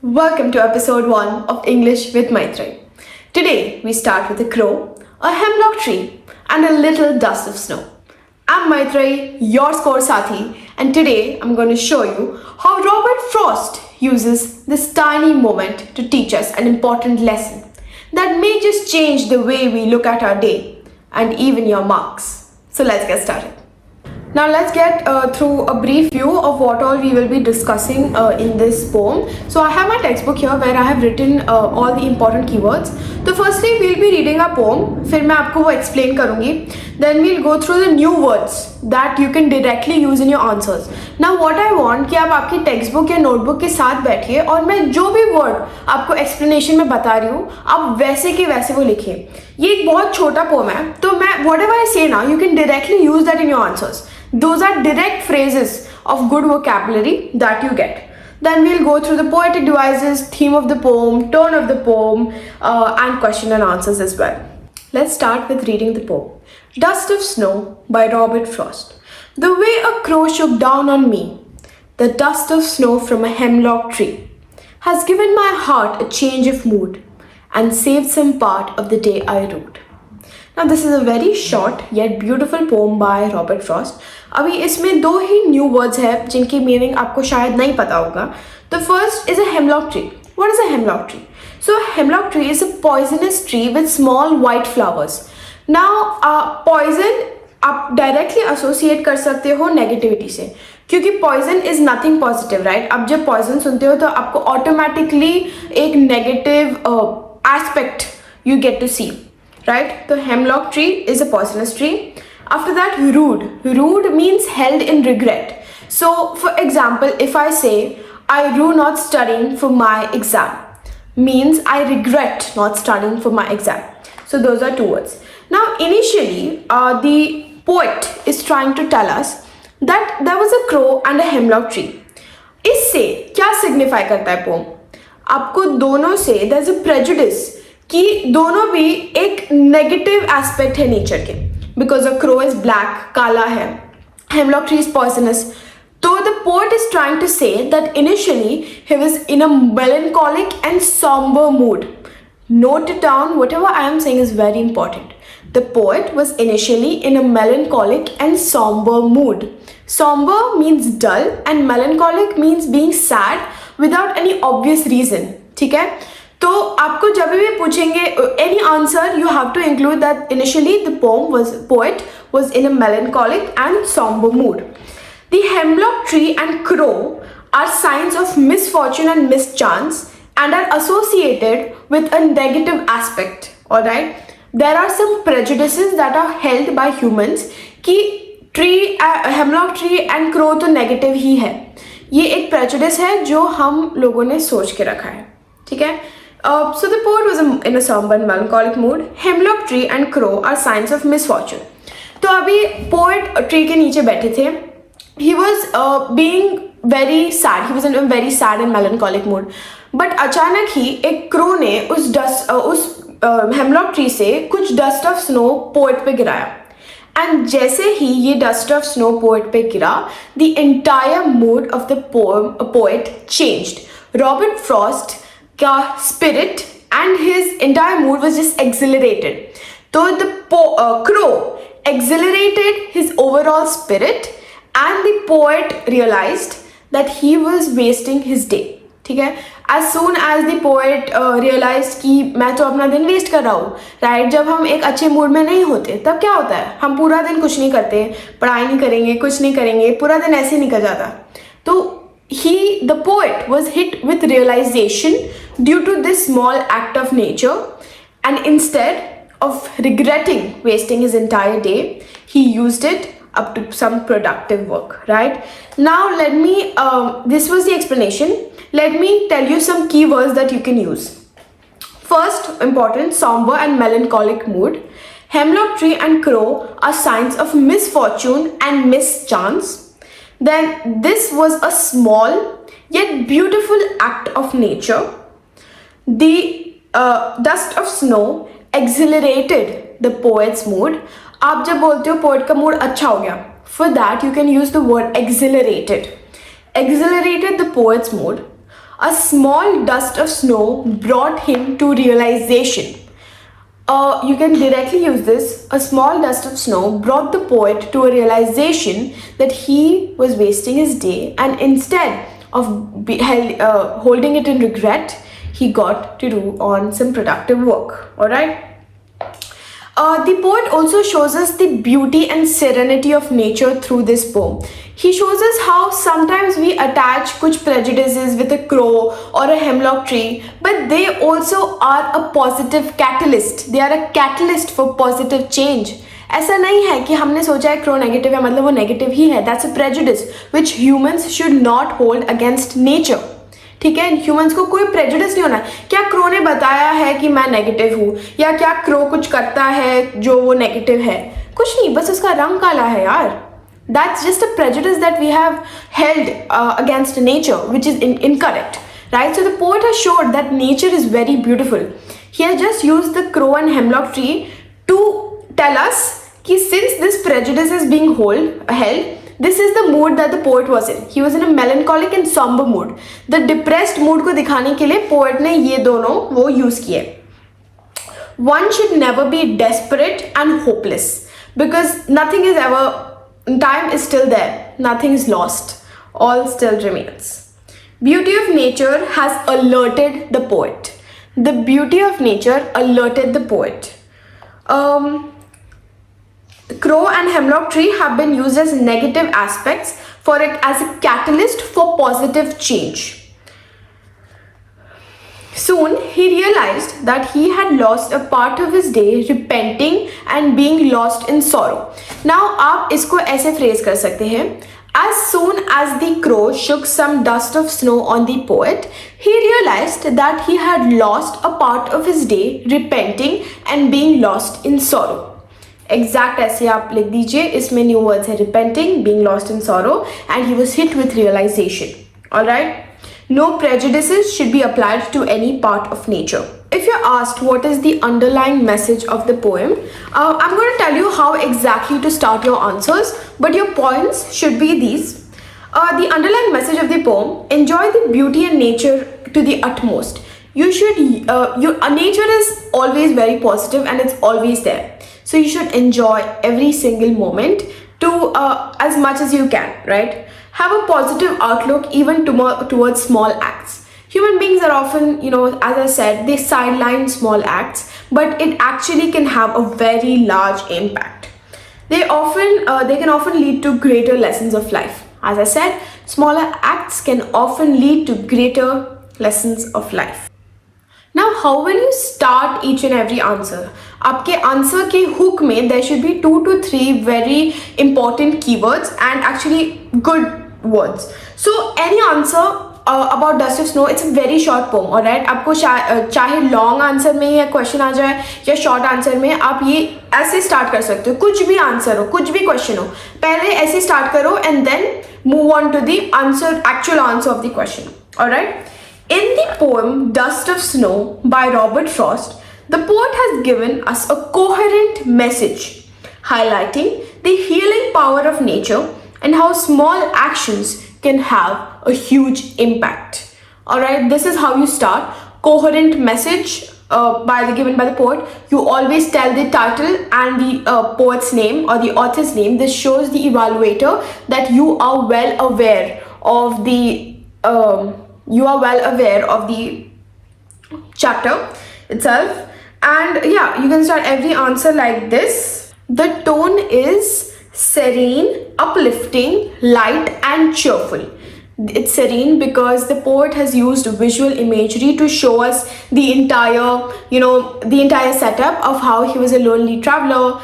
Welcome to episode 1 of English with Maitri. Today we start with a crow, a hemlock tree, and a little dust of snow. I'm Maitri, your score Sathi, and today I'm going to show you how Robert Frost uses this tiny moment to teach us an important lesson that may just change the way we look at our day and even your marks. So let's get started. Now let's get through a brief view of what all we will be discussing in this poem. So I have my textbook here where I have written all the important keywords. So firstly we'll be reading a poem, फिर मैं आपको वो explain करूँगी. Then we'll go through the new words that you can directly use in your answers. Now what I want कि आप आपकी textbook या notebook के साथ बैठिए और मैं जो भी word आपको explanation में बता रही हूँ आप वैसे के वैसे वो लिखिए. ये एक बहुत छोटा poem है तो मैं whatever I say now you can directly use that in your answers. Those are direct phrases of good vocabulary that you get. Then we'll go through the poetic devices, theme of the poem, tone of the poem, and question and answers as well. Let's start with reading the poem. Dust of Snow by Robert Frost. The way a crow shook down on me, the dust of snow from a hemlock tree, has given my heart a change of mood and saved some part of the day I wrote. Now this is a very short yet beautiful poem by Robert Frost. अभी इसमें दो ही new words है जिनकी meaning आपको शायद नहीं पता होगा. The first is a hemlock tree. What is a hemlock tree? So a hemlock tree is a poisonous tree with small white flowers. Now poison आप डायरेक्टली एसोसिएट कर सकते हो नेगेटिविटी से क्योंकि poison is nothing positive right. अब जब poison सुनते हो तो आपको ऑटोमेटिकली एक negative aspect you get to see. Right? The hemlock tree is a poisonous tree. After that, rude. Rude means held in regret. So, for example, if I say, I rue not studying for my exam, means I regret not studying for my exam. So, those are two words. Now, initially, the poet is trying to tell us that there was a crow and a hemlock tree. इससे क्या signify करता है poem? आपको दोनों से there's a prejudice कि दोनों भी एक नेगेटिव एस्पेक्ट है नेचर के. Because a crow is black, काला है, हेमलॉक ट्री इज पॉइजनस. तो the poet is trying to say that initially he was in a melancholic and somber mood. Note it down, whatever I am saying is very important. The poet was initially in a melancholic and somber mood. Somber means dull and melancholic means being sad without any obvious reason. ठीक है. तो आपको जब भी पूछेंगे any answer you have to include that initially the poet was in a melancholic and somber mood. The hemlock tree and crow are signs of misfortune and mischance and are associated with a negative aspect. Alright, there are some prejudices that are held by humans कि hemlock tree and crow तो negative ही है. ये एक prejudice है जो हम लोगों ने सोच के रखा है. ठीक है. So the poet was in a somber and melancholic mood. Hemlock tree and crow are signs of misfortune. तो अभी poet tree के नीचे बैठे थे. He was being very sad. He was in a very sad and melancholic mood. But अचानक ही एक crow ने उस hemlock tree से कुछ dust of snow poet पे गिराया. And जैसे ही ये dust of snow poet पे गिरा, the entire mood of the poet changed. Robert Frost का spirit and his entire mood was just exhilarated. So the crow exhilarated his overall spirit and the poet realized that he was wasting his day. ठीक है. As soon as the poet realized कि मैं तो अपना दिन waste कर रहा हूँ राइट. जब हम एक अच्छे मूड में नहीं होते तब क्या होता है, हम पूरा दिन कुछ नहीं करते, पढ़ाई नहीं करेंगे, कुछ नहीं करेंगे, पूरा दिन ऐसे ही निकल जाता. तो the poet was hit with realization due to this small act of nature, and instead of regretting wasting his entire day, he used it up to some productive work. Right now, let me this was the explanation. Let me tell you some keywords that you can use. First, important, somber and melancholic mood. Hemlock tree and crow are signs of misfortune and mischance. Then this was a small yet beautiful act of nature. The dust of snow exhilarated the poet's mood. आप जब बोलते हो poet का mood अच्छा हो गया, for that you can use the word exhilarated. Exhilarated the poet's mood. A small dust of snow brought him to realization. You can directly use this. A small dust of snow brought the poet to a realization that he was wasting his day, and instead of holding it in regret, he got to do on some productive work. Alright? The poet also shows us the beauty and serenity of nature through this poem. He shows us how sometimes we attach kuch prejudices with a crow or a hemlock tree, but they also are a positive catalyst. They are a catalyst for positive change. ऐसा नहीं है कि हमने सोचा है crow negative है मतलब वो नेगेटिव ही है. That's a prejudice which humans should not hold against nature. ठीक है, ह्यूमंस को कोई प्रेजुडिस नहीं होना है. क्या क्रो ने बताया है कि मैं नेगेटिव हूँ, या क्या क्रो कुछ करता है जो वो नेगेटिव है? कुछ नहीं, बस उसका रंग काला है यार. That's just a prejudice that we have held against nature, which is incorrect, right? So the poet has showed that nature is very beautiful. He has just used the crow and hemlock tree to tell us that since this prejudice is being held, this is the mood that the poet was in. He was in a melancholic and somber mood. The depressed mood को दिखाने के लिए poet ने ये दोनों वो use किए. One should never be desperate and hopeless because nothing is ever, time is still there. Nothing is lost. All still remains. Beauty of nature has alerted the poet. The beauty of nature alerted the poet. Crow and hemlock tree have been used as negative aspects for it as a catalyst for positive change. Soon he realized that he had lost a part of his day repenting and being lost in sorrow. Now आप इसको ऐसे phrase कर सकते हैं. As soon as the crow shook some dust of snow on the poet, he realized that he had lost a part of his day repenting and being lost in sorrow. Exact ऐसे आप लिख दीजिए. इसमें new words है repenting, being lost in sorrow, and he was hit with realisation. Alright, no prejudices should be applied to any part of nature. If you're asked what is the underlying message of the poem, I'm going to tell you how exactly to start your answers, but your points should be these. The underlying message of the poem: enjoy the beauty and nature to the utmost. You should, nature is always very positive and it's always there. So you should enjoy every single moment to as much as you can, right? Have a positive outlook even towards small acts. Human beings are often, as I said, they sideline small acts, but it actually can have a very large impact. They can often lead to greater lessons of life. As I said, smaller acts can often lead to greater lessons of life. Now, how will you start each and every answer? आपके answer के hook में there should be 2 to 3 very important keywords and actually good words. So any answer about Dust of Snow, it's a very short poem, alright? आपको चाहे long answer में या question आ जाए या short answer में, आप ये ऐसे स्टार्ट कर सकते हो. कुछ भी आंसर हो, कुछ भी क्वेश्चन हो, पहले ऐसे स्टार्ट करो and then move on to the answer, actual answer of the question. Alright, in the poem Dust of Snow by Robert Frost, the poet has given us a coherent message highlighting the healing power of nature and how small actions can have a huge impact. Alright, this is how you start. Coherent message given by the poet. You always tell the title and the poet's name or the author's name. This shows the evaluator that you are well aware of the chapter itself. And yeah, you can start every answer like this. The tone is serene, uplifting, light and cheerful. It's serene because the poet has used visual imagery to show us the entire setup of how he was a lonely traveler.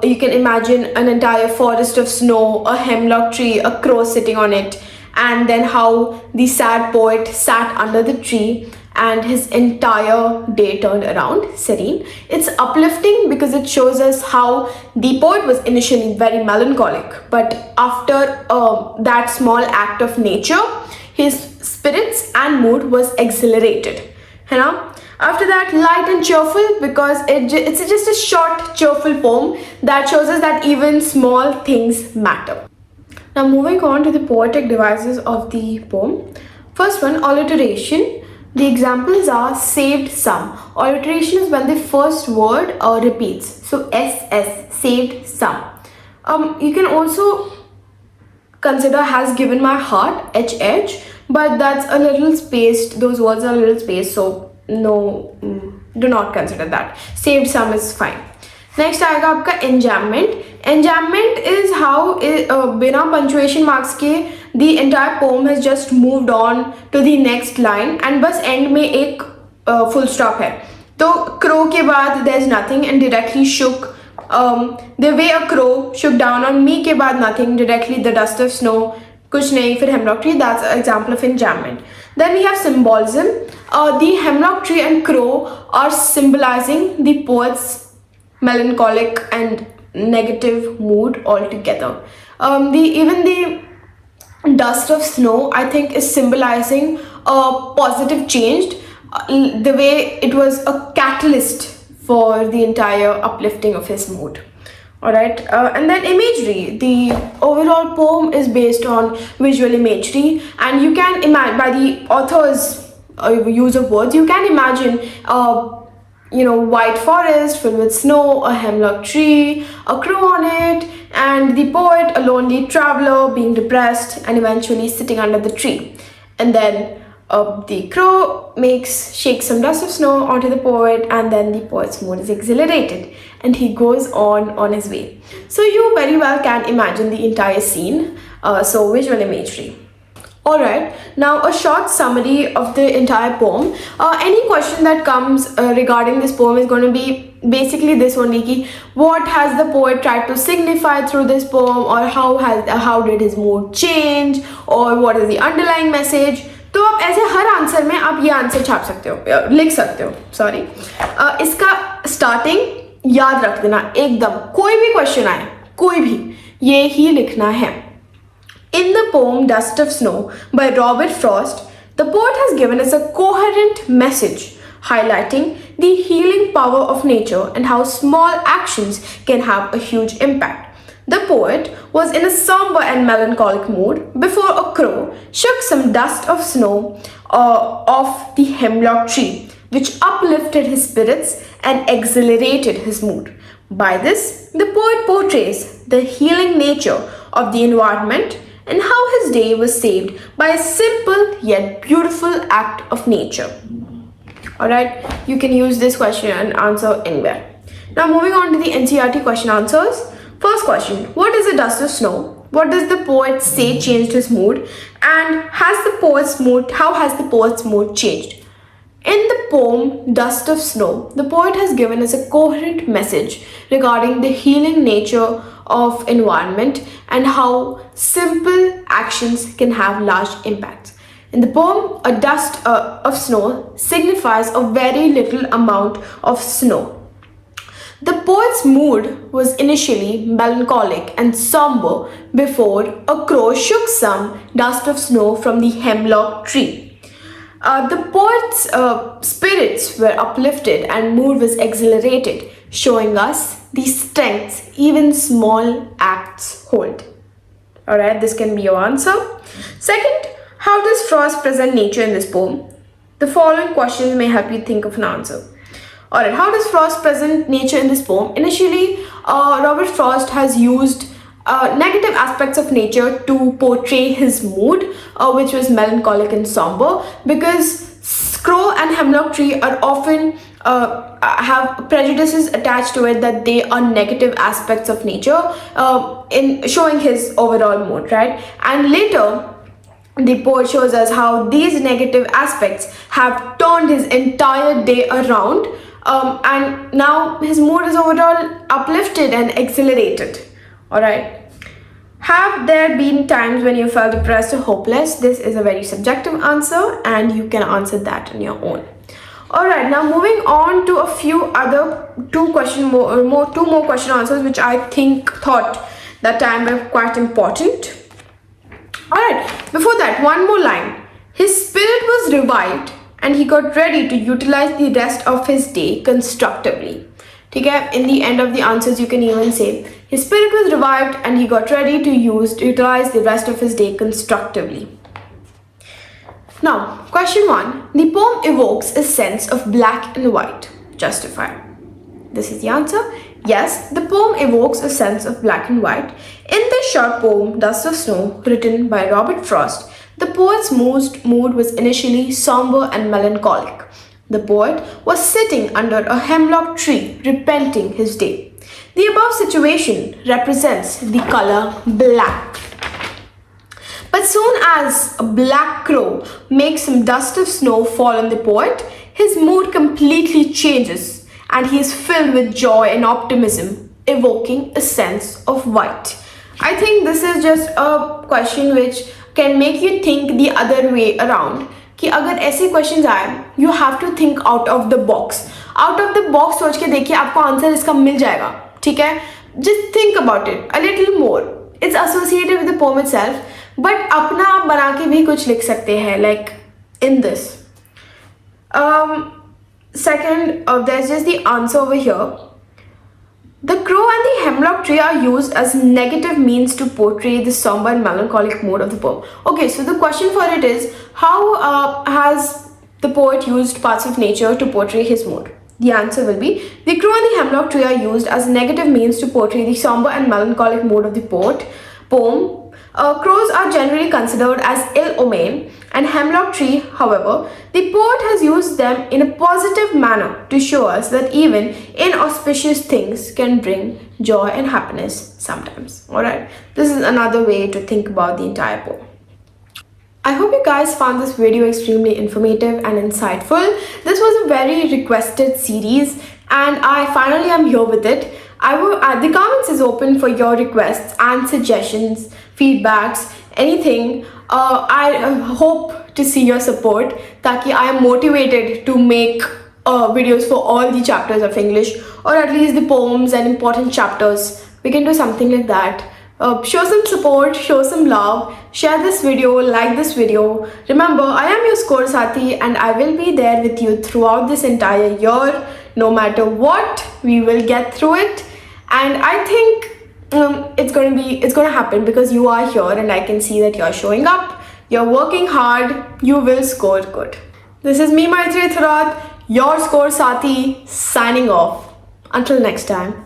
You can imagine an entire forest of snow, a hemlock tree, a crow sitting on it, and then how the sad poet sat under the tree and his entire day turned around serene. It's uplifting because it shows us how the poet was initially very melancholic, but after that small act of nature, his spirits and mood was exhilarated. After that, light and cheerful because it's just a short, cheerful poem that shows us that even small things matter. Now moving on to the poetic devices of the poem. First one, alliteration. The examples are saved some. Alliteration is when the first word repeats. So SS, saved some. You can also consider has given my heart, HH, but that's a little spaced. Those words are a little spaced, so no, do not consider that. Saved some is fine. Next आएगा आपका enjambment. Enjambment is how बिना punctuation marks के the entire poem has just moved on to the next line and बस end में एक full stop है. तो crow के बाद there is nothing and directly shook. The way a crow shook down on me के बाद nothing, directly the dust of snow, कुछ नहीं, फिर hemlock tree. That's an example of enjambment. Then we have symbolism. The hemlock tree and crow are symbolizing the poet's melancholic and negative mood altogether. Even the dust of snow, I think, is symbolizing a positive change, the way it was a catalyst for the entire uplifting of his mood. Alright, and then imagery. The overall poem is based on visual imagery, and you can imagine, by the author's use of words, you can imagine white forest filled with snow, a hemlock tree, a crow on it, and the poet, a lonely traveler, being depressed and eventually sitting under the tree. And then the crow shakes some dust of snow onto the poet, and then the poet's mood is exhilarated and he goes on his way. So you very well can imagine the entire scene. So visual imagery. Alright, now a short summary of the entire poem. Any question that comes regarding this poem is going to be basically this only, ki what has the poet tried to signify through this poem, or how did his mood change, or what is the underlying message. तो आप ऐसे हर answer में आप ये answer छाप सकते हो, लिख सकते हो, सॉरी. इसका स्टार्टिंग याद रख देना एकदम, कोई भी क्वेश्चन आए, कोई भी, ये ही लिखना है. In the poem Dust of Snow by Robert Frost, the poet has given us a coherent message highlighting the healing power of nature and how small actions can have a huge impact. The poet was in a somber and melancholic mood before a crow shook some dust of snow off the hemlock tree, which uplifted his spirits and exhilarated his mood. By this, the poet portrays the healing nature of the environment and how his day was saved by a simple yet beautiful act of nature. Alright, you can use this question and answer anywhere. Now moving on to the NCERT question answers. First question, what is the dust of snow? What does the poet say changed his mood? And how has the poet's mood changed? In the poem Dust of Snow, the poet has given us a coherent message regarding the healing nature of environment and how simple actions can have large impacts. In the poem, a dust of snow signifies a very little amount of snow. The poet's mood was initially melancholic and somber before a crow shook some dust of snow from the hemlock tree. The poet's spirits were uplifted and mood was exhilarated, showing us the strengths even small acts hold. Alright, this can be your answer. Second, how does Frost present nature in this poem? The following questions may help you think of an answer. Alright, how does Frost present nature in this poem? Initially, Robert Frost has used negative aspects of nature to portray his mood, which was melancholic and somber, because crow and hemlock tree are often have prejudices attached to it that they are negative aspects of nature, in showing his overall mood, right? And later the poet shows us how these negative aspects have turned his entire day around, and now his mood is overall uplifted and exhilarated. Alright. Have there been times when you felt depressed or hopeless? This is a very subjective answer and you can answer that on your own. Alright, now moving on to a few other two more question answers which I thought that time were quite important. Alright, before that, one more line. His spirit was revived and he got ready to utilize the rest of his day constructively. Okay, in the end of the answers you can even say his spirit was revived and he got ready to utilize the rest of his day constructively. Now, question 1. The poem evokes a sense of black and white. Justify. This is the answer. Yes, the poem evokes a sense of black and white. In this short poem, Dust of Snow, written by Robert Frost, the poet's mood was initially somber and melancholic. The poet was sitting under a hemlock tree, repenting his day. The above situation represents the color black. But soon as a black crow makes some dust of snow fall on the poet, his mood completely changes and he is filled with joy and optimism, evoking a sense of white. I think this is just a question which can make you think the other way around. कि अगर ऐसे questions आए, you have to think out of the box. Out of the box सोच के देखिए आपको answer इसका मिल जाएगा, ठीक है? Just think about it a little more. It's associated with the poem itself. But अपना आप बना के भी कुछ लिख सकते हैं, like in this. Second, there's just the answer over here. The crow and the hemlock tree are used as negative means to portray the somber and melancholic mood of the poem. Okay, so the question for it is, how has the poet used parts of nature to portray his mood? The answer will be, the crow and the hemlock tree are used as negative means to portray the somber and melancholic mood of the poem. Crows are generally considered as ill omen, and hemlock tree, however, the poet has used them in a positive manner to show us that even inauspicious things can bring joy and happiness sometimes. Alright, this is another way to think about the entire poem. I hope you guys found this video extremely informative and insightful. This was a very requested series and I finally am here with it. The comments is open for your requests and suggestions, feedbacks, anything. I hope to see your support ताकि I am motivated to make videos for all the chapters of English, or at least the poems and important chapters. We can do something like that. Show some support, show some love, share this video, like this video. Remember, I am your Score Sathi and I will be there with you throughout this entire year. No matter what, we will get through it. And I think it's gonna happen because you are here and I can see that you're showing up, you're working hard, you will score good. This is me, Maitri Thorat, your Score Sathi, signing off. Until next time.